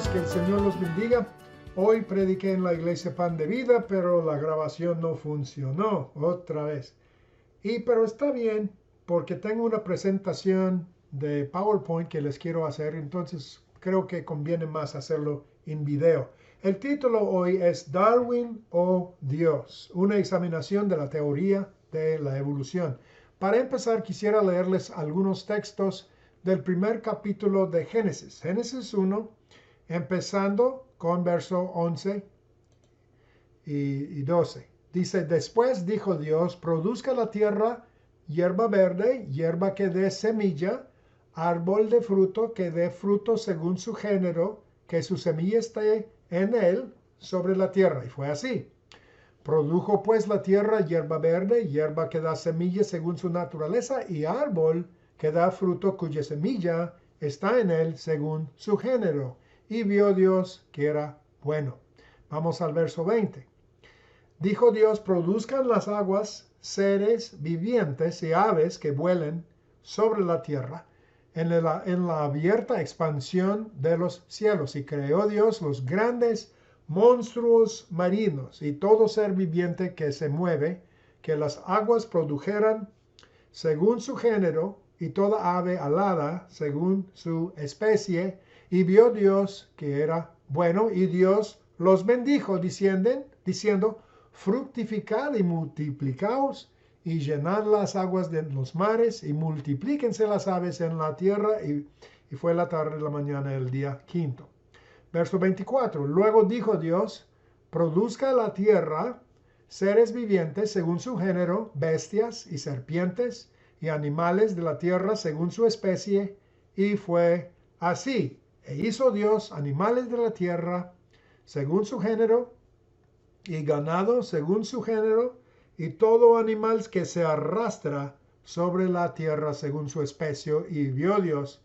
hermanos, que el Señor los bendiga. Hoy prediqué en la iglesia Pan de Vida, pero la grabación no funcionó otra vez. Pero está bien, porque tengo una presentación de PowerPoint que les quiero hacer, entonces creo que conviene más hacerlo en video. El título hoy es Darwin o Dios, una examinación de la teoría de la evolución. Para empezar, quisiera leerles algunos textos del primer capítulo de Génesis, Génesis 1, empezando con verso 11 y 12. Dice, después dijo Dios, produzca la tierra hierba verde, hierba que dé semilla, árbol de fruto que dé fruto según su género, que su semilla esté en él sobre la tierra. Y fue así. Produjo pues la tierra hierba verde, hierba que da semilla según su naturaleza, y árbol que da fruto cuya semilla está en él según su género. Y vio Dios que era bueno. Vamos al verso 20. Dijo Dios, produzcan las aguas seres vivientes y aves que vuelen sobre la tierra en la abierta expansión de los cielos. Y creó Dios los grandes monstruos marinos y todo ser viviente que se mueve, que las aguas produjeran según su género, y toda ave alada según su especie. Y vio Dios que era bueno, y Dios los bendijo, diciendo, fructificad y multiplicaos, y llenad las aguas de los mares, y multiplíquense las aves en la tierra. Y fue la tarde de la mañana del día quinto. Verso 24. Luego dijo Dios, produzca la tierra seres vivientes según su género, bestias y serpientes, y animales de la tierra según su especie. Y fue así. E hizo Dios animales de la tierra según su género, y ganado según su género, y todo animal que se arrastra sobre la tierra según su especie. Y vio Dios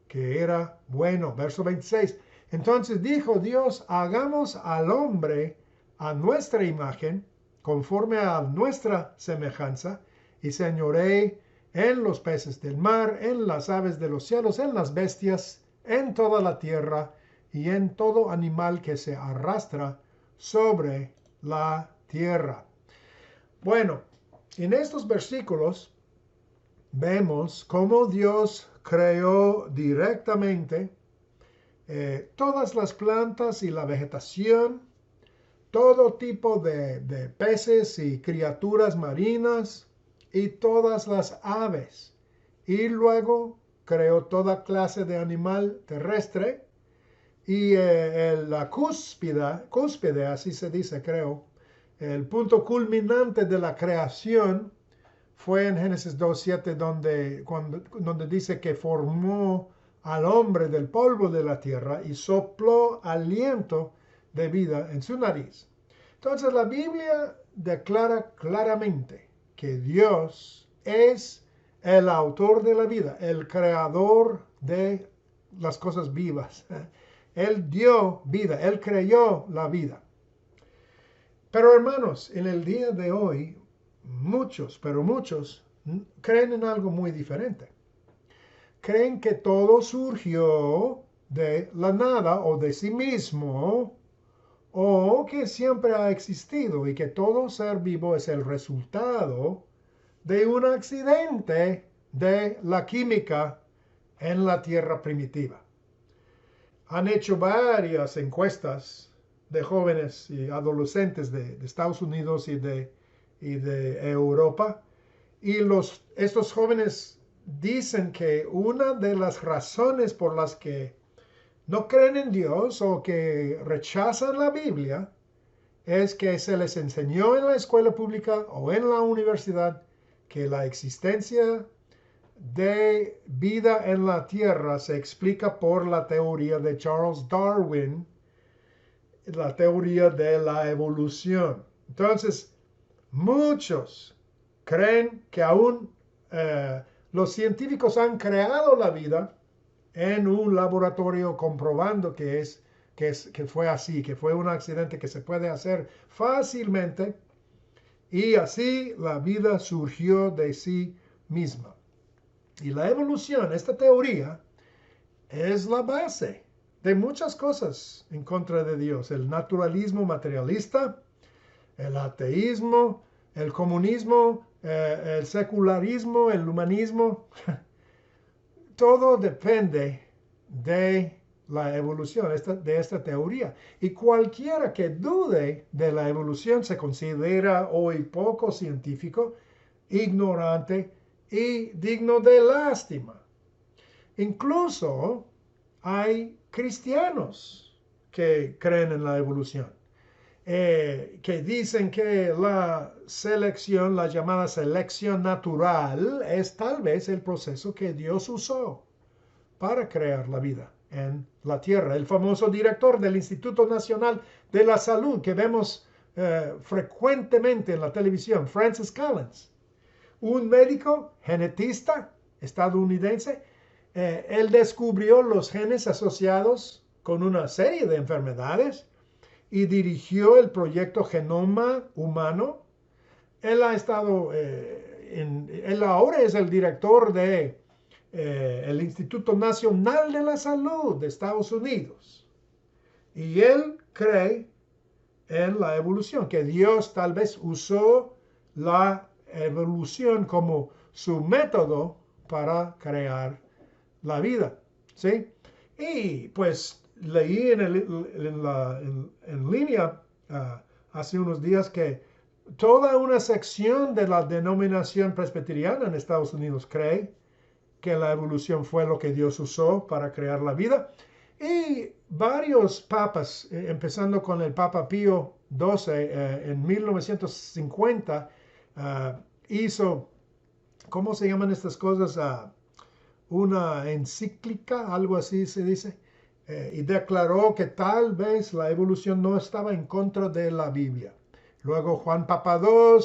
que era bueno. Verso 26. Entonces dijo Dios, hagamos al hombre a nuestra imagen, conforme a nuestra semejanza, y señoree en los peces del mar, en las aves de los cielos, en las bestias, en toda la tierra, y en todo animal que se arrastra sobre la tierra. Bueno, en estos versículos vemos cómo Dios creó directamente todas las plantas y la vegetación, todo tipo de peces y criaturas marinas y todas las aves. Y luego creó toda clase de animal terrestre. Y la cúspide, así se dice, creo, el punto culminante de la creación fue en Génesis 2:7, donde dice que formó al hombre del polvo de la tierra y sopló aliento de vida en su nariz. Entonces la Biblia declara claramente que Dios es el autor de la vida, el creador de las cosas vivas. Él dio vida, Él creó la vida. Pero hermanos, en el día de hoy, muchos creen en algo muy diferente. Creen que todo surgió de la nada o de sí mismo, o que siempre ha existido y que todo ser vivo es el resultado de un accidente de la química en la tierra primitiva. Han hecho varias encuestas de jóvenes y adolescentes de Estados Unidos y de Europa, y estos jóvenes dicen que una de las razones por las que no creen en Dios o que rechazan la Biblia es que se les enseñó en la escuela pública o en la universidad que la existencia de vida en la tierra se explica por la teoría de Charles Darwin, la teoría de la evolución. Entonces, muchos creen que aún los científicos han creado la vida en un laboratorio comprobando que fue así, que fue un accidente que se puede hacer fácilmente, y así la vida surgió de sí misma. Y la evolución, esta teoría, es la base de muchas cosas en contra de Dios. El naturalismo materialista, el ateísmo, el comunismo, el secularismo, el humanismo. Todo depende de la evolución, de esta teoría. Y cualquiera que dude de la evolución se considera hoy poco científico, ignorante y digno de lástima. Incluso hay cristianos que creen en la evolución, que dicen que la selección, la llamada selección natural, es tal vez el proceso que Dios usó para crear la vida en la tierra. El famoso director del Instituto Nacional de la Salud que vemos frecuentemente en la televisión, Francis Collins, un médico genetista estadounidense, él descubrió los genes asociados con una serie de enfermedades y dirigió el proyecto Genoma Humano. Él ha estado, él ahora es el director de el Instituto Nacional de la Salud de Estados Unidos. Y él cree en la evolución, que Dios tal vez usó la evolución como su método para crear la vida, ¿sí? Y pues leí en línea hace unos días que toda una sección de la denominación presbiteriana en Estados Unidos cree que la evolución fue lo que Dios usó para crear la vida. Y varios papas, empezando con el Papa Pío XII en 1950, hizo, ¿cómo se llaman estas cosas? Una encíclica, algo así se dice, y declaró que tal vez la evolución no estaba en contra de la Biblia. Luego Juan Papa II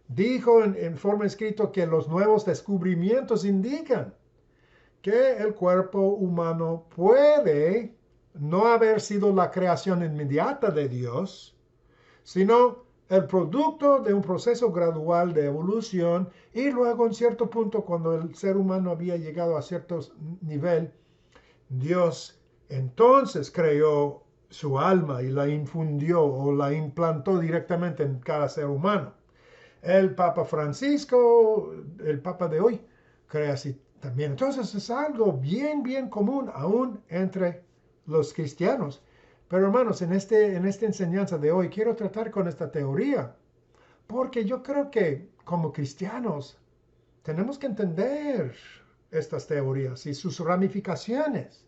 dijo en forma escrita que los nuevos descubrimientos indican que el cuerpo humano puede no haber sido la creación inmediata de Dios, sino el producto de un proceso gradual de evolución, y luego en cierto punto, cuando el ser humano había llegado a cierto nivel, Dios entonces creó su alma y la infundió o la implantó directamente en cada ser humano. El Papa Francisco, el Papa de hoy, cree así también. Entonces es algo bien, bien común aún entre los cristianos. Pero hermanos, en esta enseñanza de hoy quiero tratar con esta teoría, porque yo creo que como cristianos tenemos que entender estas teorías y sus ramificaciones.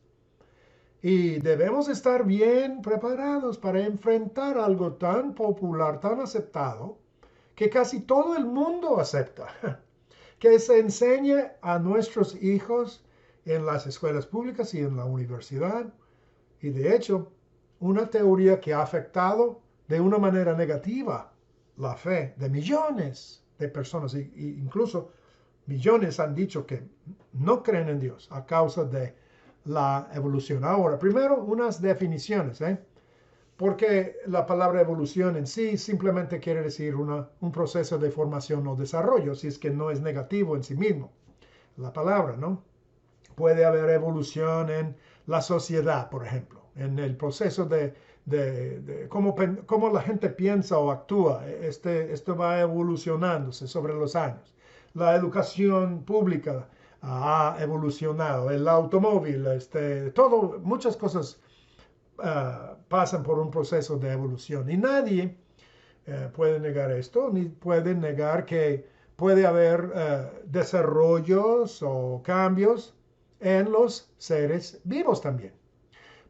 Y debemos estar bien preparados para enfrentar algo tan popular, tan aceptado, que casi todo el mundo acepta, que se enseñe a nuestros hijos en las escuelas públicas y en la universidad. Y de hecho, una teoría que ha afectado de una manera negativa la fe de millones de personas, e incluso millones han dicho que no creen en Dios a causa de la evolución. Ahora, primero, unas definiciones, porque la palabra evolución en sí simplemente quiere decir un proceso de formación o desarrollo, si es que no es negativo en sí mismo. La palabra, ¿no? Puede haber evolución en la sociedad, por ejemplo, en el proceso de cómo la gente piensa o actúa. Esto va evolucionándose sobre los años. La educación pública ha evolucionado, el automóvil, muchas cosas pasan por un proceso de evolución. Y nadie puede negar esto, ni puede negar que puede haber desarrollos o cambios en los seres vivos también.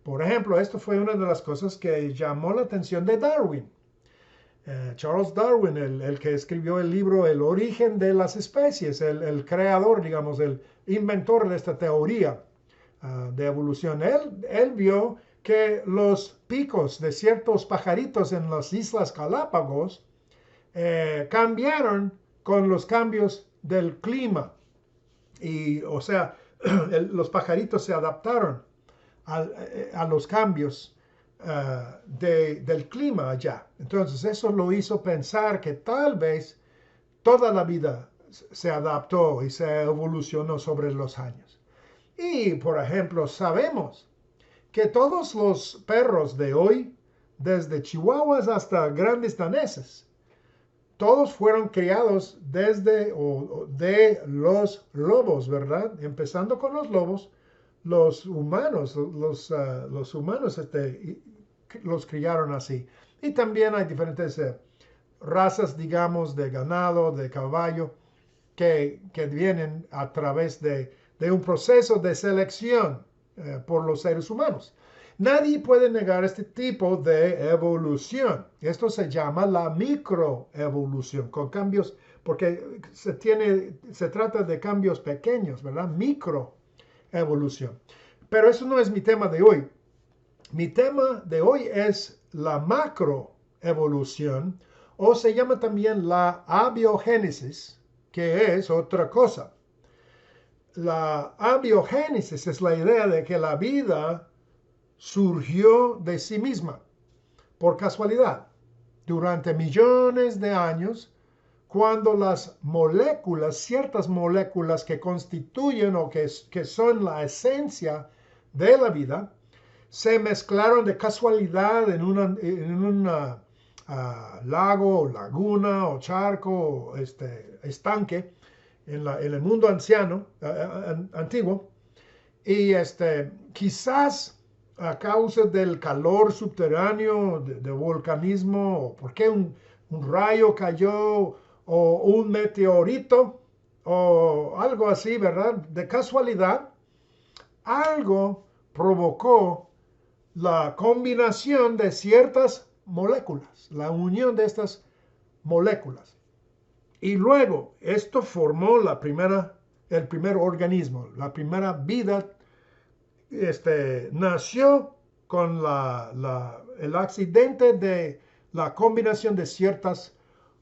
Por ejemplo, esto fue una de las cosas que llamó la atención de Darwin. Charles Darwin, el que escribió el libro El origen de las especies, el creador, digamos, el inventor de esta teoría de evolución. Él vio que los picos de ciertos pajaritos en las Islas Galápagos cambiaron con los cambios del clima. Y, o sea, los pajaritos se adaptaron a los cambios del clima allá. Entonces, eso lo hizo pensar que tal vez toda la vida se adaptó y se evolucionó sobre los años. Y, por ejemplo, sabemos que todos los perros de hoy, desde chihuahuas hasta grandes daneses, todos fueron criados desde o de los lobos, ¿verdad? Empezando con los lobos, los humanos, los humanos los criaron así. Y también hay diferentes razas, digamos, de ganado, de caballo, que vienen a través de un proceso de selección por los seres humanos. Nadie puede negar este tipo de evolución. Esto se llama la microevolución, con cambios, porque se trata de cambios pequeños, ¿verdad? Microevolución. Pero eso no es mi tema de hoy. Mi tema de hoy es la macroevolución, o se llama también la abiogénesis, que es otra cosa. La abiogénesis es la idea de que la vida surgió de sí misma, por casualidad, durante millones de años, cuando las moléculas, ciertas moléculas que constituyen o que son la esencia de la vida, se mezclaron de casualidad en un lago, o laguna, o charco, o estanque, en el mundo antiguo, y quizás a causa del calor subterráneo, de volcanismo, o porque un rayo cayó, o un meteorito, o algo así, ¿verdad? De casualidad, algo provocó la combinación de ciertas moléculas, la unión de estas moléculas. Y luego esto formó el primer organismo, la primera vida. Nació con el accidente de la combinación de ciertas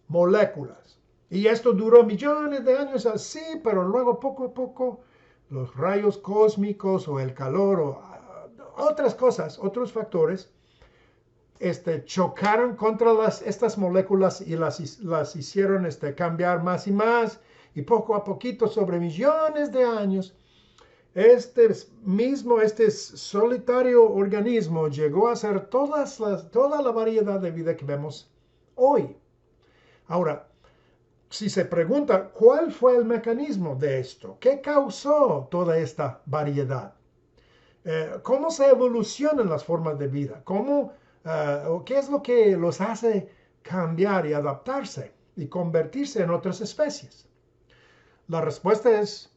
moléculas. Y esto duró millones de años así, pero luego poco a poco los rayos cósmicos o el calor o otras cosas, otros factores, chocaron contra estas moléculas y las hicieron cambiar más y más. Y poco a poquito, sobre millones de años, este solitario organismo llegó a ser toda la variedad de vida que vemos hoy. Ahora, si se pregunta cuál fue el mecanismo de esto, qué causó toda esta variedad, cómo se evolucionan las formas de vida, qué es lo que los hace cambiar y adaptarse y convertirse en otras especies. La respuesta es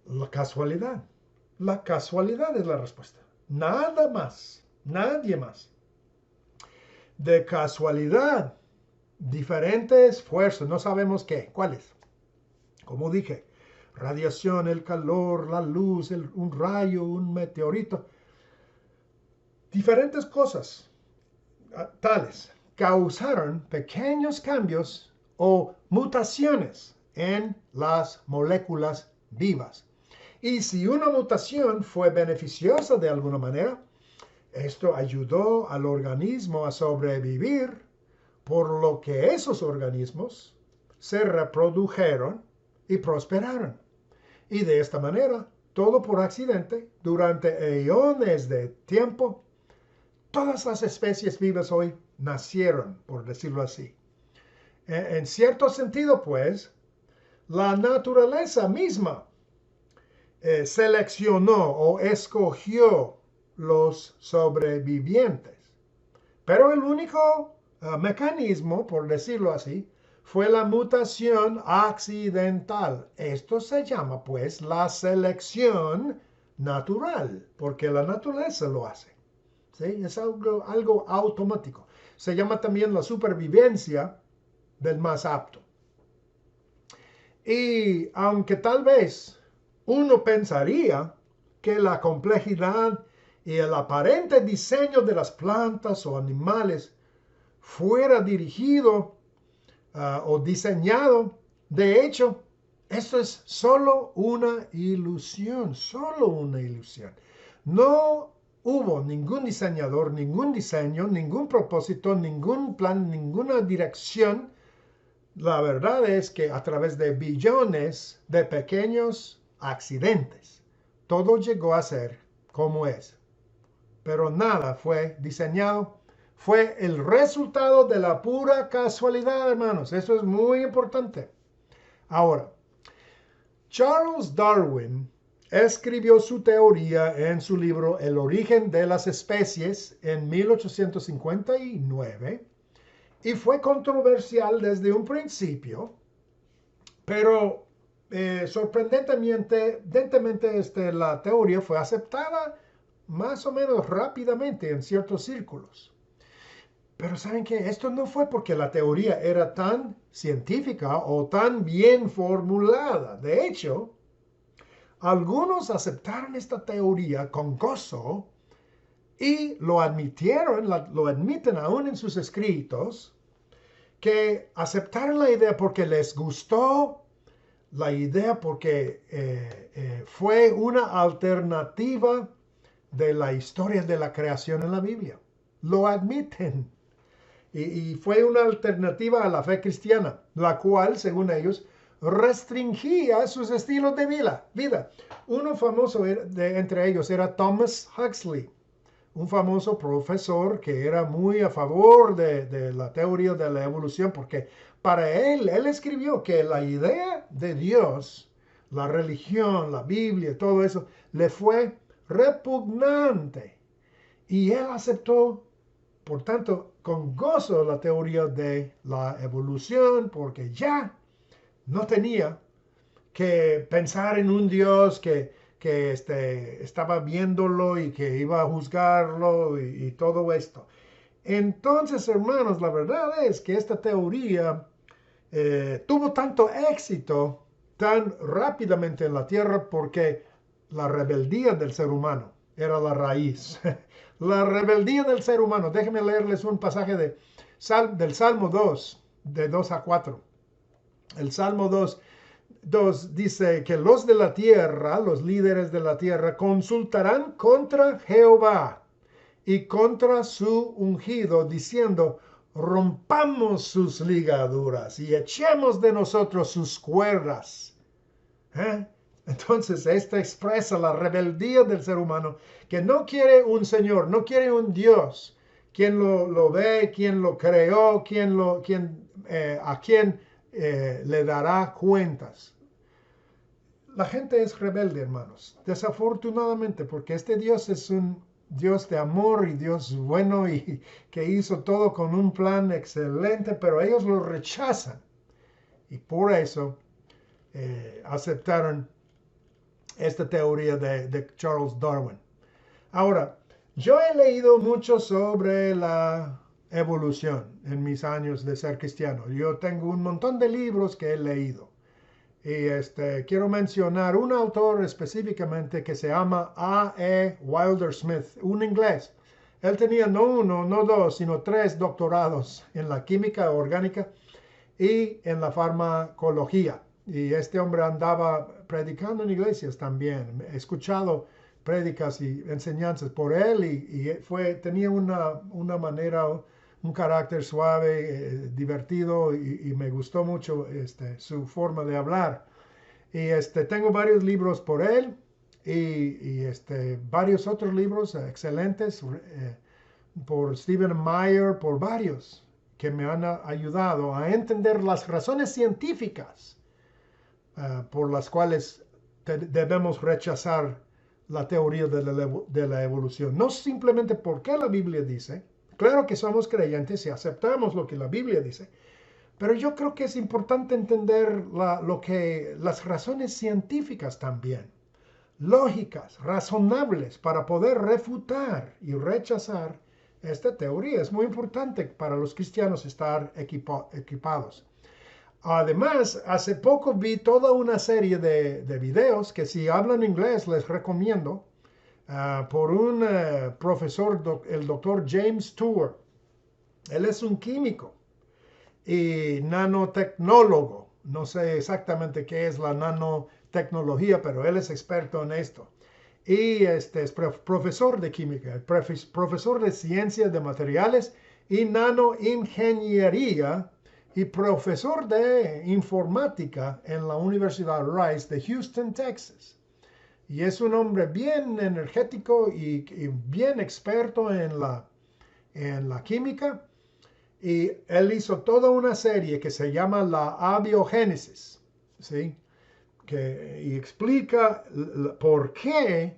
la casualidad. La casualidad es la respuesta. Nada más. Nadie más. De casualidad. Diferentes fuerzas. No sabemos qué. ¿Cuáles? Como dije. Radiación, el calor, la luz, un rayo, un meteorito. Diferentes cosas tales causaron pequeños cambios o mutaciones en las moléculas vivas. Y si una mutación fue beneficiosa de alguna manera, esto ayudó al organismo a sobrevivir, por lo que esos organismos se reprodujeron y prosperaron. Y de esta manera, todo por accidente, durante eones de tiempo, todas las especies vivas hoy nacieron, por decirlo así. En cierto sentido, pues, la naturaleza misma seleccionó o escogió los sobrevivientes. Pero el único mecanismo, por decirlo así, fue la mutación accidental. Esto se llama, pues, la selección natural, porque la naturaleza lo hace. ¿Sí? Es algo automático. Se llama también la supervivencia del más apto. Y aunque tal vez uno pensaría que la complejidad y el aparente diseño de las plantas o animales fuera dirigido o diseñado, de hecho, esto es solo una ilusión, solo una ilusión. No hubo ningún diseñador, ningún diseño, ningún propósito, ningún plan, ninguna dirección. La verdad es que a través de billones de pequeños accidentes, todo llegó a ser como es. pero nada fue diseñado. Fue el resultado de la pura casualidad, hermanos. Eso es muy importante. Ahora, Charles Darwin escribió su teoría en su libro El origen de las especies en 1859 y fue controversial desde un principio, pero sorprendentemente la teoría fue aceptada más o menos rápidamente en ciertos círculos. Pero ¿saben qué? Esto no fue porque la teoría era tan científica o tan bien formulada. De hecho, algunos aceptaron esta teoría con gozo y lo admitieron, lo admiten aún en sus escritos, que aceptaron la idea porque les gustó la idea, porque fue una alternativa de la historia de la creación en la Biblia. Lo admiten. Y fue una alternativa a la fe cristiana, la cual, según ellos, restringía sus estilos de vida. Uno famoso entre ellos era Thomas Huxley, un famoso profesor que era muy a favor de la teoría de la evolución, porque para él escribió que la idea de Dios, la religión, la Biblia, todo eso, le fue repugnante. Y él aceptó, por tanto, con gozo la teoría de la evolución, porque ya no tenía que pensar en un Dios que estaba viéndolo y que iba a juzgarlo y todo esto. Entonces, hermanos, la verdad es que esta teoría tuvo tanto éxito tan rápidamente en la tierra porque la rebeldía del ser humano era la raíz. La rebeldía del ser humano. Déjenme leerles un pasaje del Salmo 2, de 2 a 4. El Salmo 2 dice que los de la tierra, los líderes de la tierra, consultarán contra Jehová y contra su ungido, diciendo, rompamos sus ligaduras y echemos de nosotros sus cuerdas. Entonces, esta expresa la rebeldía del ser humano, que no quiere un Señor, no quiere un Dios, quien lo ve, quien lo creó, a quien le dará cuentas. La gente es rebelde, hermanos, desafortunadamente, porque este Dios es un Dios de amor y Dios bueno y que hizo todo con un plan excelente, pero ellos lo rechazan. Y por eso aceptaron esta teoría de Charles Darwin. Ahora, yo he leído mucho sobre la evolución en mis años de ser cristiano. Yo tengo un montón de libros que he leído. Y quiero mencionar un autor específicamente que se llama A.E. Wilder Smith, un inglés. Él tenía no uno, no dos, sino 3 doctorados en la química orgánica y en la farmacología. Y este hombre andaba predicando en iglesias también. He escuchado prédicas y enseñanzas por él y tenía una manera, un carácter suave, divertido y me gustó mucho su forma de hablar. Y tengo varios libros por él y varios otros libros excelentes por Stephen Meyer, por varios que me han ayudado a entender las razones científicas por las cuales debemos rechazar la teoría de la evolución. No simplemente porque la Biblia dice, claro que somos creyentes y aceptamos lo que la Biblia dice, pero yo creo que es importante entender las razones científicas también, lógicas, razonables, para poder refutar y rechazar esta teoría. Es muy importante para los cristianos estar equipados. Además, hace poco vi toda una serie de videos que si hablan inglés les recomiendo por un profesor, el doctor James Stewart. Él es un químico y nanotecnólogo. No sé exactamente qué es la nanotecnología, pero él es experto en esto. Y es profesor de química, profesor de ciencias de materiales y nanoingeniería y profesor de informática en la Universidad Rice de Houston, Texas. Y es un hombre bien energético y bien experto en la química. Y él hizo toda una serie que se llama la abiogénesis, ¿sí? Y explica por qué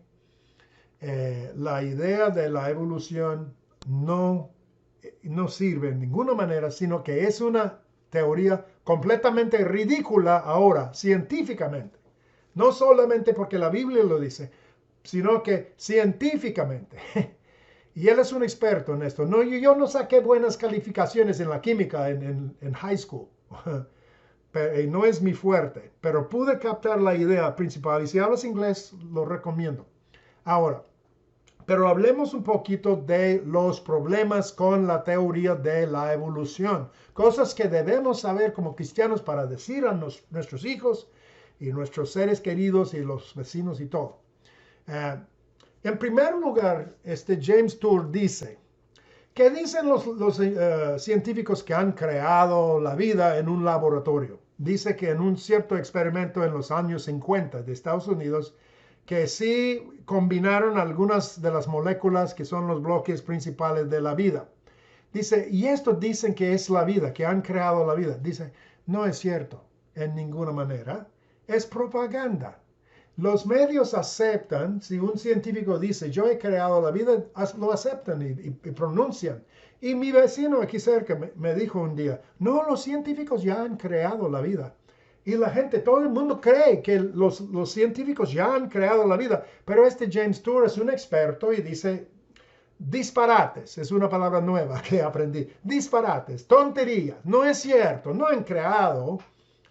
la idea de la evolución no sirve en ninguna manera, sino que es una teoría completamente ridícula ahora, científicamente. No solamente porque la Biblia lo dice, sino que científicamente. Y él es un experto en esto. No, yo no saqué buenas calificaciones en la química en high school. No es mi fuerte, pero pude captar la idea principal. Y si hablas inglés, lo recomiendo. Ahora, pero hablemos un poquito de los problemas con la teoría de la evolución. Cosas que debemos saber como cristianos para decir a nuestros hijos y nuestros seres queridos y los vecinos y todo. En primer lugar, James Tour dice, ¿qué dicen los científicos que han creado la vida en un laboratorio? Dice que en un cierto experimento en los años 50 de Estados Unidos, que sí combinaron algunas de las moléculas que son los bloques principales de la vida. Dice, y esto dicen que es la vida, que han creado la vida. Dice, no es cierto en ninguna manera. Es propaganda. Los medios aceptan, si un científico dice, yo he creado la vida, lo aceptan y pronuncian. Y mi vecino aquí cerca me dijo un día, no, los científicos ya han creado la vida. Y la gente, todo el mundo cree que los científicos ya han creado la vida. Pero James Tour es un experto y dice, disparates, es una palabra nueva que aprendí. Disparates, tonterías, no es cierto, no han creado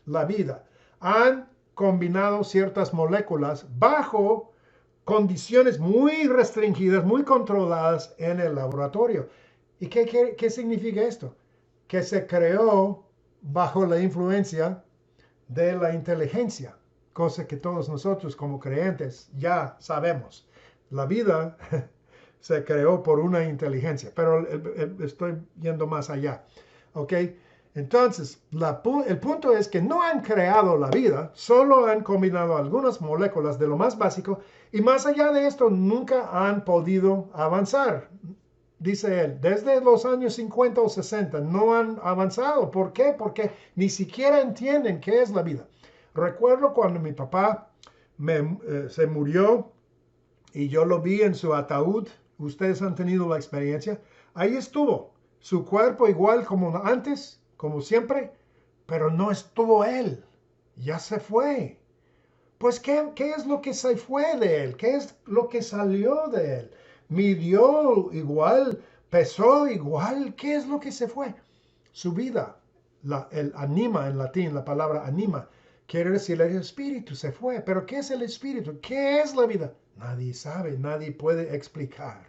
la vida. Han combinado ciertas moléculas bajo condiciones muy restringidas, muy controladas en el laboratorio. ¿Y qué significa esto? Que se creó bajo la influencia de la inteligencia, cosa que todos nosotros como creyentes ya sabemos. La vida se creó por una inteligencia, pero estoy yendo más allá. ¿Ok? Entonces, el punto es que no han creado la vida, solo han combinado algunas moléculas de lo más básico y más allá de esto nunca han podido avanzar. Dice él, desde los años 50 o 60 no han avanzado. ¿Por qué? Porque ni siquiera entienden qué es la vida. Recuerdo cuando mi papá se murió y yo lo vi en su ataúd. Ustedes han tenido la experiencia. Ahí estuvo, su cuerpo igual como antes, como siempre, pero no estuvo él. Ya se fue. Pues, ¿qué es lo que se fue de él? ¿Qué es lo que salió de él? Midió igual, pesó igual. ¿Qué es lo que se fue? Su vida. El anima en latín, la palabra anima, quiere decir el espíritu se fue. Pero ¿qué es el espíritu? ¿Qué es la vida? Nadie sabe, nadie puede explicar.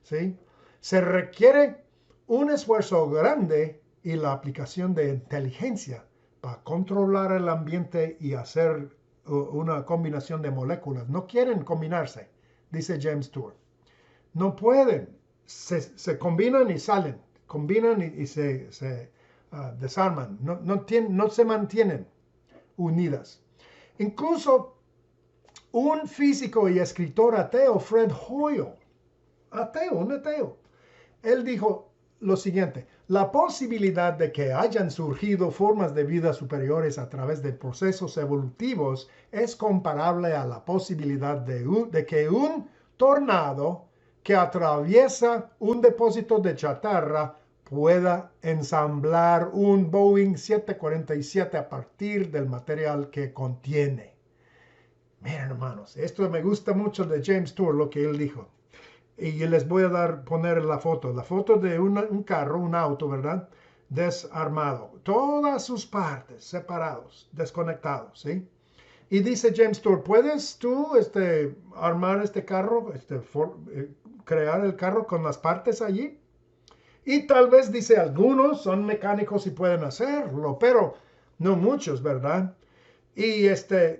¿Sí? Se requiere un esfuerzo grande y la aplicación de inteligencia para controlar el ambiente y hacer una combinación de moléculas. No quieren combinarse, dice James Tour. No pueden. Se combinan y salen. Combinan y se desarman. No se mantienen unidas. Incluso un físico y escritor ateo, Fred Hoyle, un ateo, él dijo lo siguiente: la posibilidad de que hayan surgido formas de vida superiores a través de procesos evolutivos es comparable a la posibilidad de que un tornado que atraviesa un depósito de chatarra pueda ensamblar un Boeing 747 a partir del material que contiene. Miren, hermanos, esto me gusta mucho de James Tour, lo que él dijo. Y les voy a poner la foto de un carro, un auto, ¿verdad? Desarmado. Todas sus partes separados, desconectados, ¿sí? Y dice James Tour, ¿puedes tú armar este carro, crear el carro con las partes allí? Y tal vez dice, algunos son mecánicos y pueden hacerlo, pero no muchos, ¿verdad? Y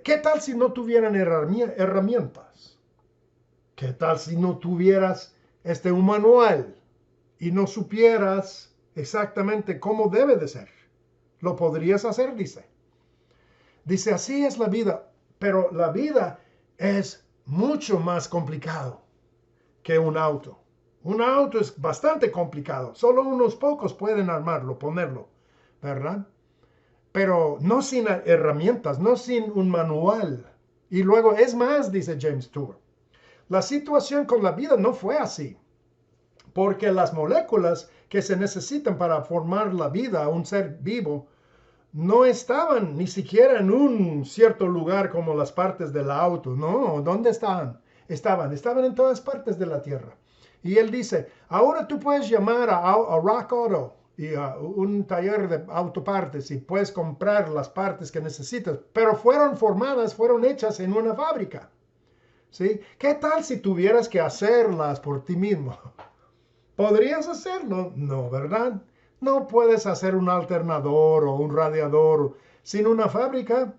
¿qué tal si no tuvieran herramientas? ¿Qué tal si no tuvieras un manual y no supieras exactamente cómo debe de ser? Lo podrías hacer, dice. Dice, así es la vida, pero la vida es mucho más complicado que un auto. Un auto es bastante complicado. Solo unos pocos pueden armarlo, ponerlo, ¿verdad? Pero no sin herramientas, no sin un manual. Y luego, es más, dice James Tour, la situación con la vida no fue así, porque las moléculas que se necesitan para formar la vida a un ser vivo no estaban ni siquiera en un cierto lugar como las partes del auto. No, ¿dónde estaban? Estaban en todas partes de la Tierra. Y él dice, ahora tú puedes llamar a Rock Auto y a un taller de autopartes y puedes comprar las partes que necesitas, pero fueron hechas en una fábrica. ¿Sí? ¿Qué tal si tuvieras que hacerlas por ti mismo? ¿Podrías hacerlo? No, ¿verdad? No puedes hacer un alternador o un radiador sin una fábrica.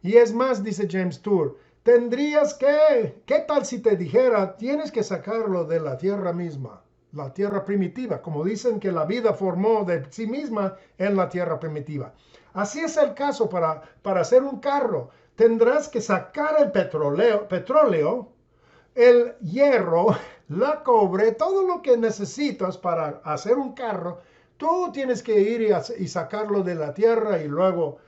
Y es más, dice James Tour, ¿qué tal si te dijera, tienes que sacarlo de la tierra misma, la tierra primitiva, como dicen que la vida formó de sí misma en la tierra primitiva? Así es el caso para hacer un carro. Tendrás que sacar el petróleo, el hierro, la cobre, todo lo que necesitas para hacer un carro, tú tienes que ir y sacarlo de la tierra y luego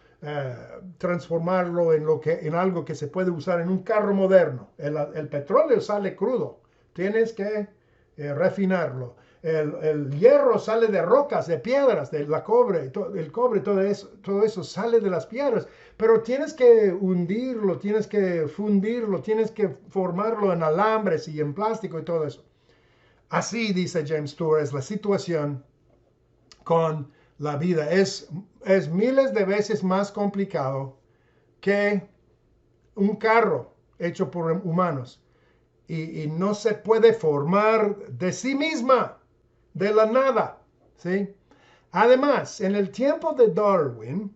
transformarlo en algo que se puede usar en un carro moderno. El petróleo sale crudo, tienes que refinarlo. El hierro sale de rocas, de piedras, de la cobre, el cobre, todo eso sale de las piedras, pero tienes que hundirlo, tienes que fundirlo, tienes que formarlo en alambres y en plástico y todo eso. Así, dice James Tour, es la situación con la vida. Es miles de veces más complicado que un carro hecho por humanos. Y no se puede formar de sí misma, de la nada, ¿sí? Además, en el tiempo de Darwin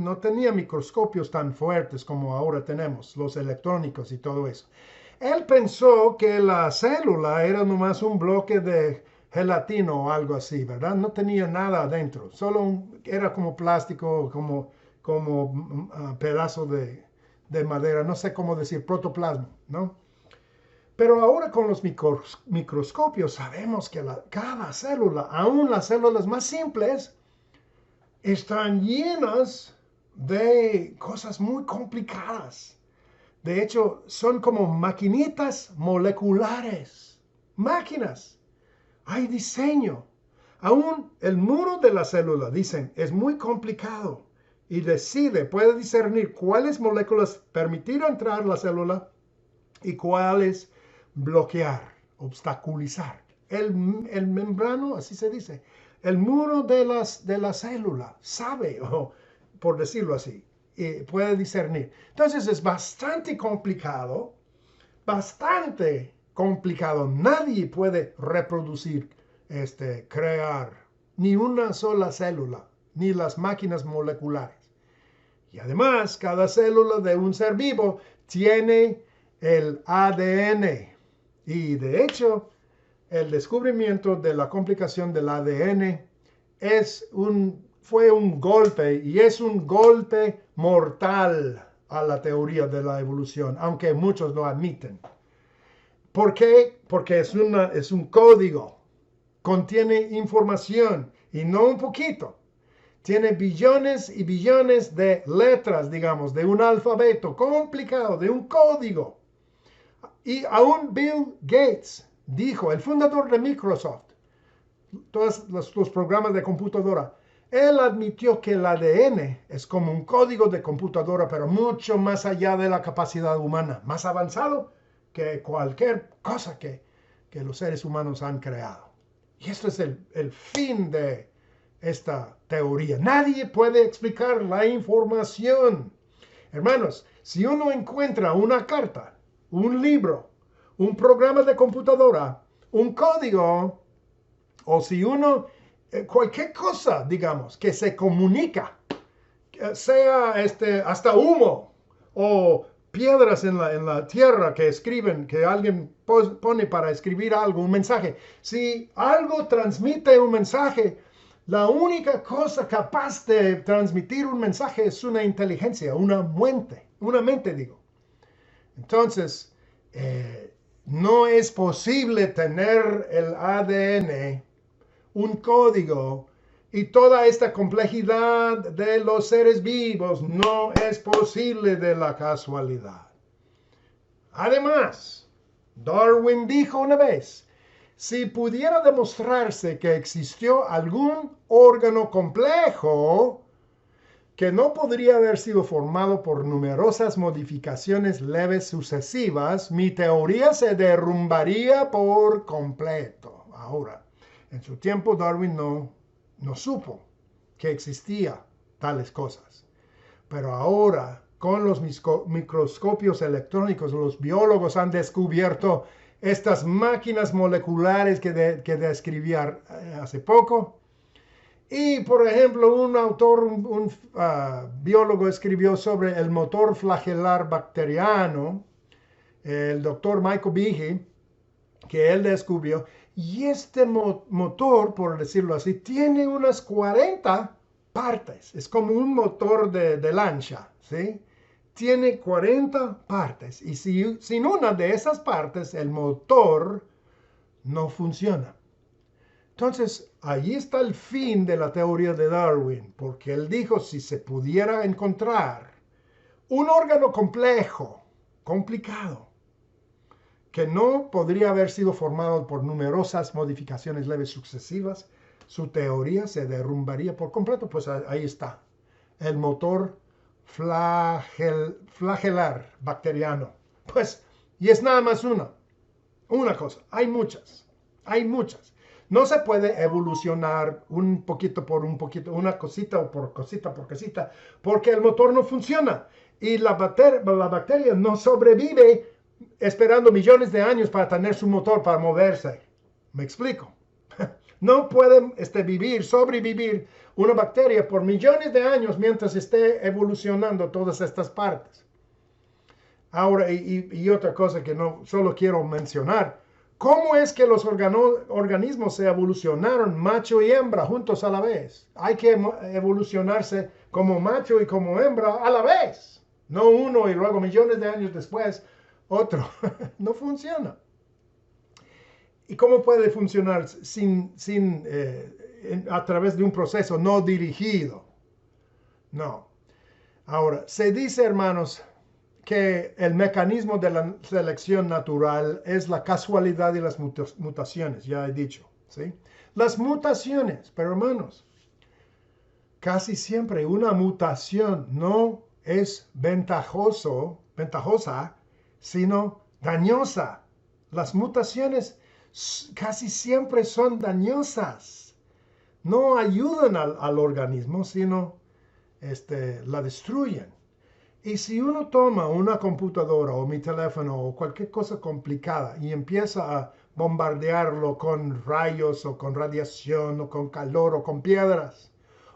no tenía microscopios tan fuertes como ahora tenemos, los electrónicos y todo eso. Él pensó que la célula era nomás un bloque de gelatina o algo así, ¿verdad? No tenía nada adentro, era como plástico, como pedazo de madera, no sé cómo decir, protoplasma, ¿no? Pero ahora con los microscopios sabemos que cada célula, aún las células más simples, están llenas de cosas muy complicadas. De hecho, son como maquinitas moleculares. Máquinas. Hay diseño. Aún el muro de la célula, dicen, es muy complicado y puede discernir cuáles moléculas permitir entrar la célula y cuáles bloquear, obstaculizar. El membrano, así se dice, el muro de la célula sabe, por decirlo así, puede discernir. Entonces es bastante complicado, bastante complicado. Nadie puede reproducir, crear ni una sola célula, ni las máquinas moleculares. Y además, cada célula de un ser vivo tiene el ADN. Y de hecho, el descubrimiento de la complicación del ADN fue un golpe y es un golpe mortal a la teoría de la evolución, aunque muchos lo admiten. ¿Por qué? Porque es un código, contiene información y no un poquito. Tiene billones y billones de letras, digamos, de un alfabeto complicado, de un código. Y aún Bill Gates dijo, el fundador de Microsoft, todos los programas de computadora, él admitió que el ADN es como un código de computadora, pero mucho más allá de la capacidad humana, más avanzado que cualquier cosa que los seres humanos han creado. Y esto es el fin de esta teoría. Nadie puede explicar la información. Hermanos, si uno encuentra una carta, un libro, un programa de computadora, un código, o si cualquier cosa, digamos, que se comunica, sea hasta humo o piedras en la tierra que escriben, que alguien pone para escribir algo, un mensaje. Si algo transmite un mensaje, la única cosa capaz de transmitir un mensaje es una inteligencia, una mente digo. Entonces, no es posible tener el ADN, un código, y toda esta complejidad de los seres vivos no es posible de la casualidad. Además, Darwin dijo una vez, si pudiera demostrarse que existió algún órgano complejo que no podría haber sido formado por numerosas modificaciones leves sucesivas, mi teoría se derrumbaría por completo. Ahora, en su tiempo Darwin no supo que existía tales cosas. Pero ahora, con los microscopios electrónicos, los biólogos han descubierto estas máquinas moleculares que describí hace poco. Y, por ejemplo, un autor, un biólogo escribió sobre el motor flagelar bacteriano, el doctor Michael Behe, que él descubrió. Y este motor, por decirlo así, tiene unas 40 partes. Es como un motor de lancha, ¿sí? Tiene 40 partes. Y sin una de esas partes, el motor no funciona. Entonces, ahí está el fin de la teoría de Darwin, porque él dijo, si se pudiera encontrar un órgano complejo, complicado, que no podría haber sido formado por numerosas modificaciones leves sucesivas, su teoría se derrumbaría por completo. Pues ahí está, el motor flagelar bacteriano. Pues, y es nada más una cosa, hay muchas. No se puede evolucionar un poquito por un poquito, una cosita o por cosita, porque el motor no funciona. Y la bacteria no sobrevive esperando millones de años para tener su motor para moverse. ¿Me explico? No puede sobrevivir una bacteria por millones de años mientras esté evolucionando todas estas partes. Ahora, y otra cosa que no solo quiero mencionar, ¿cómo es que los organismos se evolucionaron macho y hembra juntos a la vez? Hay que evolucionarse como macho y como hembra a la vez. No uno y luego millones de años después otro. No funciona. ¿Y cómo puede funcionar a través de un proceso no dirigido? No. Ahora, se dice, hermanos, que el mecanismo de la selección natural es la casualidad y las mutaciones, ya he dicho, ¿sí? Las mutaciones, pero hermanos, casi siempre una mutación no es ventajosa, sino dañosa. Las mutaciones casi siempre son dañosas. No ayudan al organismo, sino la destruyen. Y si uno toma una computadora o mi teléfono o cualquier cosa complicada y empieza a bombardearlo con rayos o con radiación o con calor o con piedras,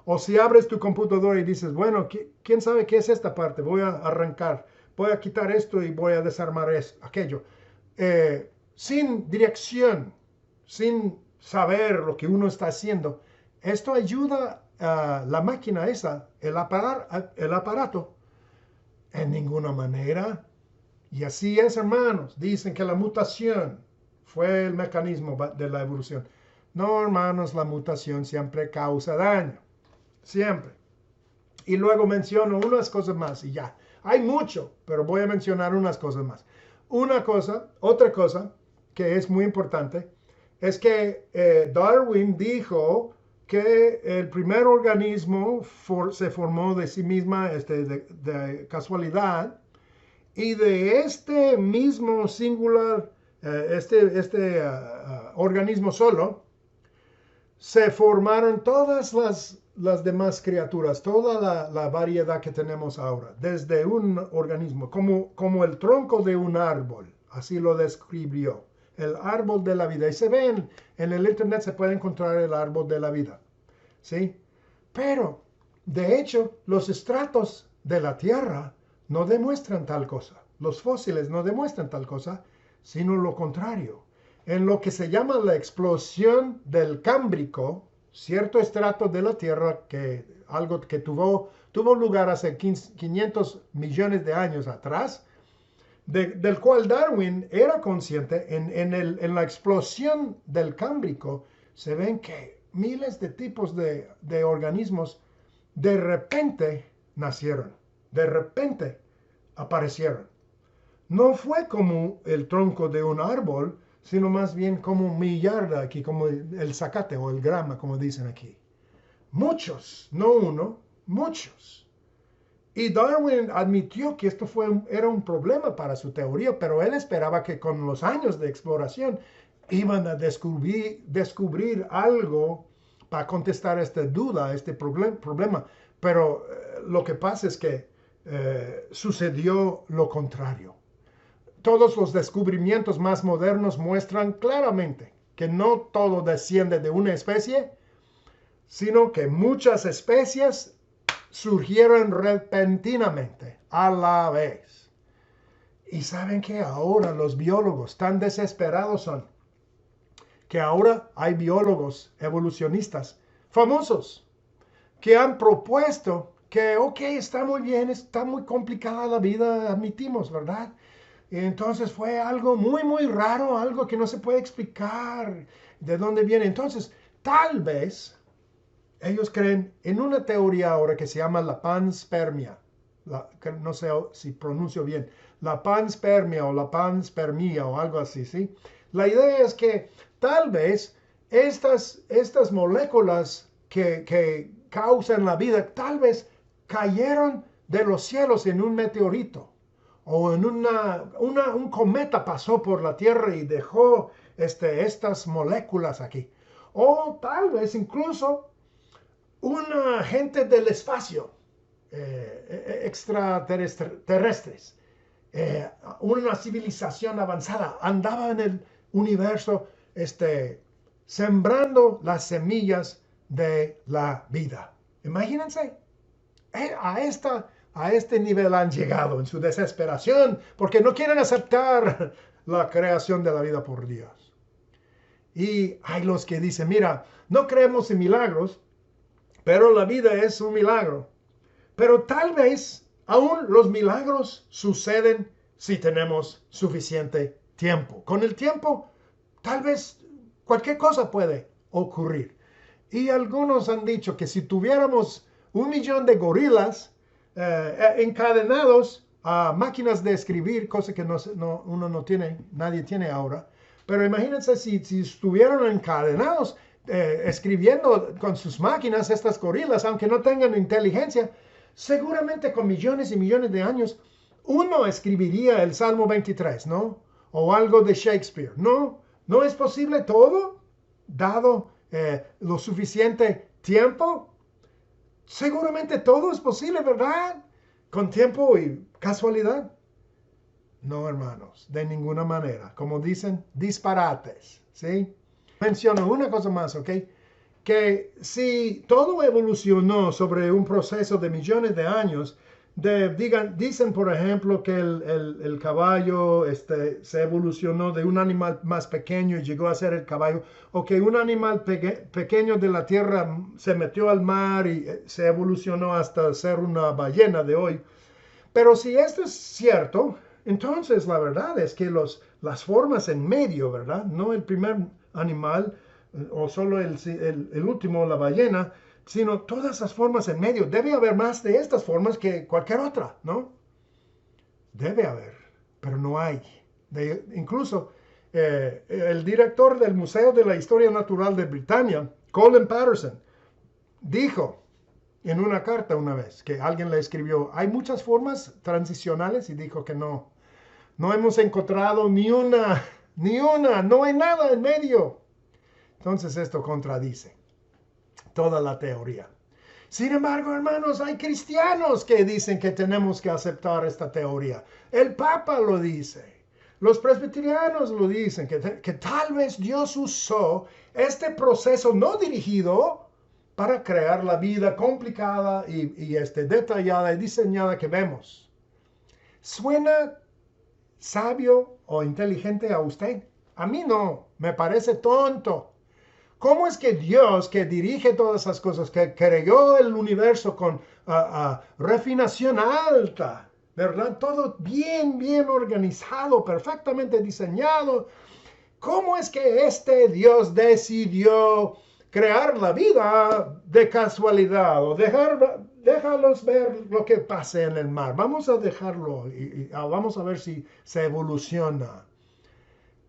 o si abres tu computadora y dices, bueno, ¿quién sabe qué es esta parte? Voy a arrancar, voy a quitar esto y voy a desarmar aquello. Sin dirección, sin saber lo que uno está haciendo, esto ayuda a la máquina esa, el aparato, en ninguna manera. Y así es, hermanos. Dicen que la mutación fue el mecanismo de la evolución. No, hermanos, la mutación siempre causa daño. Siempre. Y luego menciono unas cosas más y ya. Hay mucho, pero voy a mencionar unas cosas más. Otra cosa que es muy importante, es que Darwin dijo que el primer organismo se formó de sí misma de casualidad, y de este mismo singular, organismo solo, se formaron todas las demás criaturas, toda la variedad que tenemos ahora, desde un organismo, como el tronco de un árbol, así lo describió. El árbol de la vida. Y se ven, en el internet se puede encontrar el árbol de la vida. ¿Sí? Pero, de hecho, los estratos de la Tierra no demuestran tal cosa. Los fósiles no demuestran tal cosa, sino lo contrario. En lo que se llama la explosión del Cámbrico, cierto estrato de la Tierra, algo que tuvo lugar hace 500 millones de años atrás, del cual Darwin era consciente. En la explosión del Cámbrico se ven que miles de tipos de organismos de repente nacieron, de repente aparecieron. No fue como el tronco de un árbol, sino más bien como un millar aquí, como el zacate o el grama, como dicen aquí. Muchos, no uno, muchos. Y Darwin admitió que esto era un problema para su teoría, pero él esperaba que con los años de exploración iban a descubrir algo para contestar esta duda, este problema. Pero lo que pasa es que sucedió lo contrario. Todos los descubrimientos más modernos muestran claramente que no todo desciende de una especie, sino que muchas especies surgieron repentinamente a la vez. Y saben que ahora los biólogos tan desesperados son que ahora hay biólogos evolucionistas famosos que han propuesto que, ok, está muy bien, está muy complicada la vida, admitimos, ¿verdad? Y entonces fue algo muy, muy raro, algo que no se puede explicar de dónde viene. Entonces, tal vez ellos creen en una teoría ahora que se llama la panspermia. No sé si pronuncio bien. La panspermia o la panspermia o algo así, ¿sí? La idea es que tal vez estas moléculas que causan la vida, tal vez cayeron de los cielos en un meteorito. O en un cometa pasó por la Tierra y dejó estas moléculas aquí. O tal vez incluso un agente del espacio, extraterrestres, una civilización avanzada, andaba en el universo sembrando las semillas de la vida. Imagínense, a este nivel han llegado en su desesperación porque no quieren aceptar la creación de la vida por Dios. Y hay los que dicen, mira, no creemos en milagros, pero la vida es un milagro. Pero tal vez aún los milagros suceden si tenemos suficiente tiempo. Con el tiempo, tal vez cualquier cosa puede ocurrir. Y algunos han dicho que si tuviéramos 1 millón de gorilas encadenados a máquinas de escribir, cosa que uno no tiene, nadie tiene ahora. Pero imagínense si estuvieran encadenados escribiendo con sus máquinas estas gorilas, aunque no tengan inteligencia, seguramente con millones y millones de años, uno escribiría el Salmo 23, ¿no? O algo de Shakespeare. No es posible todo, dado lo suficiente tiempo. Seguramente todo es posible, ¿verdad? Con tiempo y casualidad. No, hermanos, de ninguna manera. Como dicen, disparates, ¿sí? Menciono una cosa más, ¿ok? Que si todo evolucionó sobre un proceso de millones de años, dicen, por ejemplo, que el caballo se evolucionó de un animal más pequeño y llegó a ser el caballo, o que un animal pequeño de la tierra se metió al mar y se evolucionó hasta ser una ballena de hoy. Pero si esto es cierto, entonces la verdad es que las formas en medio, ¿verdad? No el primer animal o solo el último, la ballena, sino todas las formas en medio. Debe haber más de estas formas que cualquier otra, ¿no? Debe haber, pero no hay. Incluso el director del Museo de la Historia Natural de Britania, Colin Patterson, dijo en una carta una vez que alguien le escribió, hay muchas formas transicionales y dijo que no hemos encontrado ni una, no hay nada en medio. Entonces esto contradice toda la teoría. Sin embargo, hermanos, hay cristianos que dicen que tenemos que aceptar esta teoría. El Papa lo dice. Los presbiterianos lo dicen, que tal vez Dios usó este proceso no dirigido para crear la vida complicada y detallada y diseñada que vemos. ¿Suena sabio o inteligente a usted? A mí no, me parece tonto. ¿Cómo es que Dios, que dirige todas esas cosas, que creó el universo con refinación alta ¿verdad? Todo bien, bien organizado, perfectamente diseñado. ¿Cómo es que este Dios decidió crear la vida de casualidad o déjalos ver lo que pase en el mar? Vamos a dejarlo y vamos a ver si se evoluciona.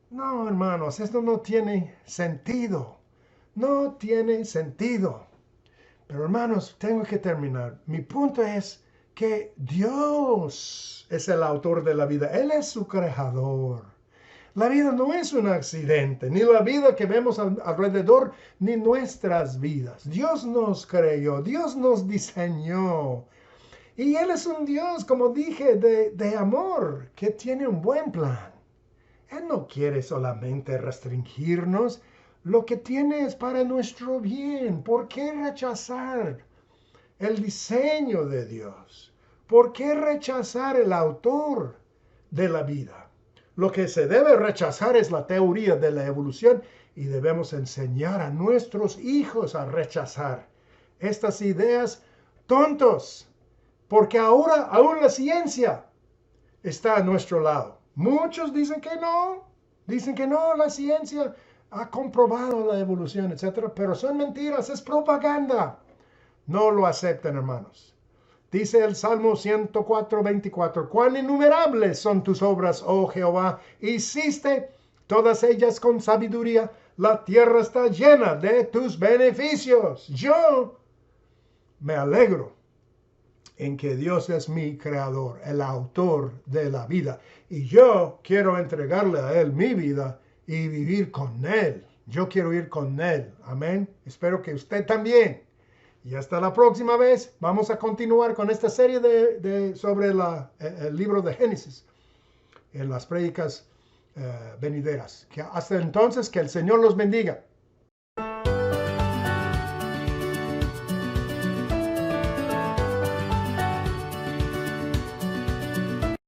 No, hermanos, esto no tiene sentido. No tiene sentido. Pero hermanos, tengo que terminar. Mi punto es que Dios es el autor de la vida. Él es su creador. La vida no es un accidente, ni la vida que vemos alrededor, ni nuestras vidas. Dios nos creó, Dios nos diseñó. Y Él es un Dios, como dije, de amor, que tiene un buen plan. Él no quiere solamente restringirnos, lo que tiene es para nuestro bien. ¿Por qué rechazar el diseño de Dios? ¿Por qué rechazar el autor de la vida? Lo que se debe rechazar es la teoría de la evolución y debemos enseñar a nuestros hijos a rechazar estas ideas tontos, porque ahora aún la ciencia está a nuestro lado. Muchos dicen que no, la ciencia ha comprobado la evolución, etcétera, pero son mentiras, es propaganda. No lo acepten, hermanos. Dice el Salmo 104:24, cuán innumerables son tus obras, oh Jehová, hiciste todas ellas con sabiduría, la tierra está llena de tus beneficios. Yo me alegro en que Dios es mi creador, el autor de la vida, y yo quiero entregarle a Él mi vida y vivir con Él. Yo quiero ir con Él. Amén. Espero que usted también. Y hasta la próxima vez vamos a continuar con esta serie sobre el libro de Génesis en las prédicas venideras. Hasta entonces, que el Señor los bendiga.